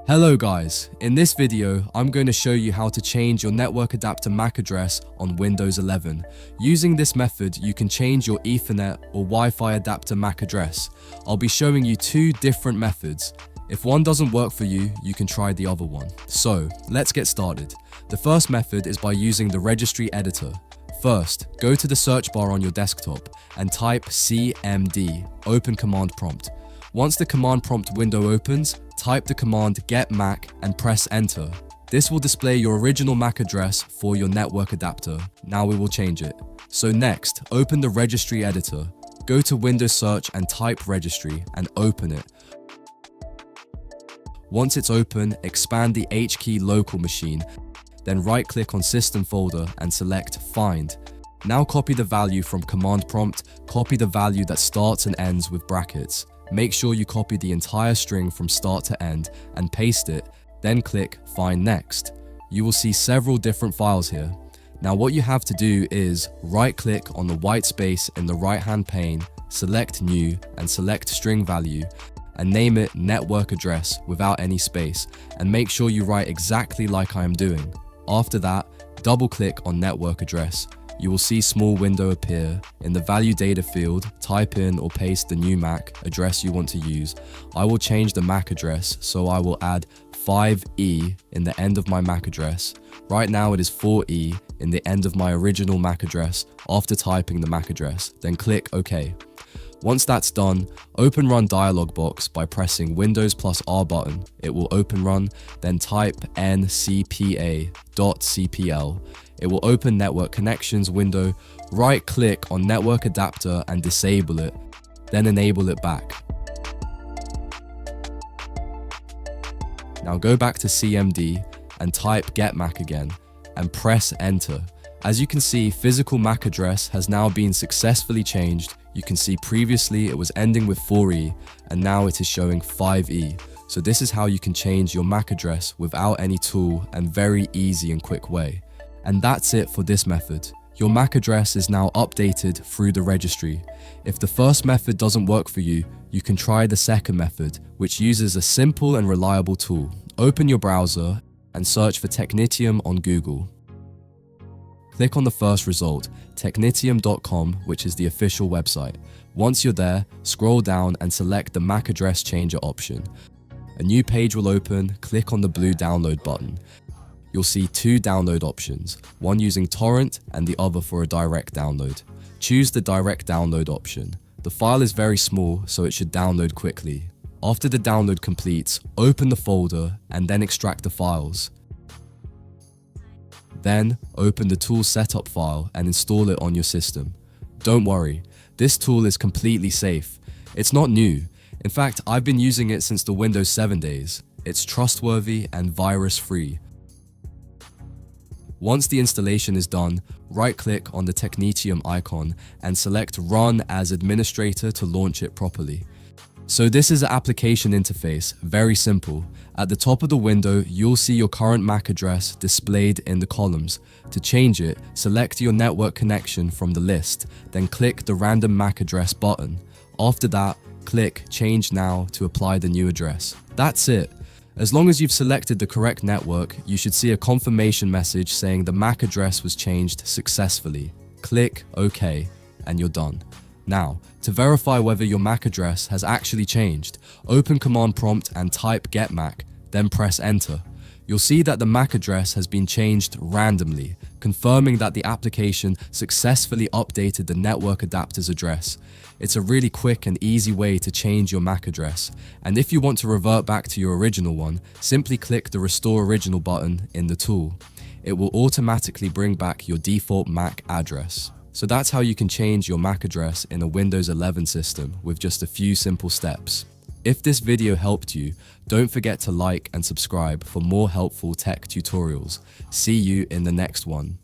Hello guys, in this video I'm going to show you how to change your network adapter MAC address on Windows 11. Using this method you can change your Ethernet or Wi-Fi adapter MAC address. I'll be showing you two different methods. If one doesn't work for you, you can try the other one. So let's get started. The first method is by using the Registry editor. First, go to the search bar on your desktop and type cmd, open command prompt. Once the command prompt window opens, type the command get MAC and press enter. This will display your original MAC address for your network adapter. Now we will change it. So next, open the Registry editor. Go to Windows Search and type Registry and open it. Once it's open, expand the H key local machine, then right-click on System folder and select Find. Now copy the value from command prompt, copy the value that starts and ends with brackets. Make sure you copy the entire string from start to end and paste it, then click Find Next. You will see several different files here. Now what you have to do is right-click on the white space in the right-hand pane, select New and select String Value, and name it Network Address without any space, and make sure you write exactly like I am doing. After that, double-click on Network Address. You will see a small window appear. In the value data field, type in or paste the new MAC address you want to use. I will change the MAC address, so I will add 5E in the end of my MAC address. Right now it is 4E in the end of my original MAC address after typing the MAC address, then click OK. Once that's done, open run dialog box by pressing Windows plus R button. It will open run, then type ncpa.cpl. It will open network connections window, right click on network adapter and disable it, then enable it back. Now go back to CMD and type get MAC again and press enter. As you can see, physical MAC address has now been successfully changed. You can see previously it was ending with 4E and now it is showing 5E. So this is how you can change your MAC address without any tool and very easy and quick way. And that's it for this method. Your MAC address is now updated through the registry. If the first method doesn't work for you, you can try the second method, which uses a simple and reliable tool. Open your browser and search for Technitium on Google. Click on the first result, technitium.com, which is the official website. Once you're there, scroll down and select the MAC address changer option. A new page will open, click on the blue download button. You'll see two download options, one using torrent and the other for a direct download. Choose the direct download option. The file is very small, so it should download quickly. After the download completes, open the folder and then extract the files. Then, open the tool setup file and install it on your system. Don't worry, this tool is completely safe. It's not new. In fact, I've been using it since the Windows 7 days. It's trustworthy and virus-free. Once the installation is done, right-click on the Technitium icon and select Run as Administrator to launch it properly. So this is the application interface, very simple. At the top of the window, you'll see your current MAC address displayed in the columns. To change it, select your network connection from the list, then click the Random MAC Address button. After that, click Change Now to apply the new address. That's it. As long as you've selected the correct network, you should see a confirmation message saying the MAC address was changed successfully. Click OK, and you're done. Now, to verify whether your MAC address has actually changed, open command prompt and type get MAC, then press enter. You'll see that the MAC address has been changed randomly, confirming that the application successfully updated the network adapter's address. It's a really quick and easy way to change your MAC address, and if you want to revert back to your original one, simply click the Restore Original button in the tool. It will automatically bring back your default MAC address. So that's how you can change your MAC address in a Windows 11 system with just a few simple steps. If this video helped you, don't forget to like and subscribe for more helpful tech tutorials. See you in the next one.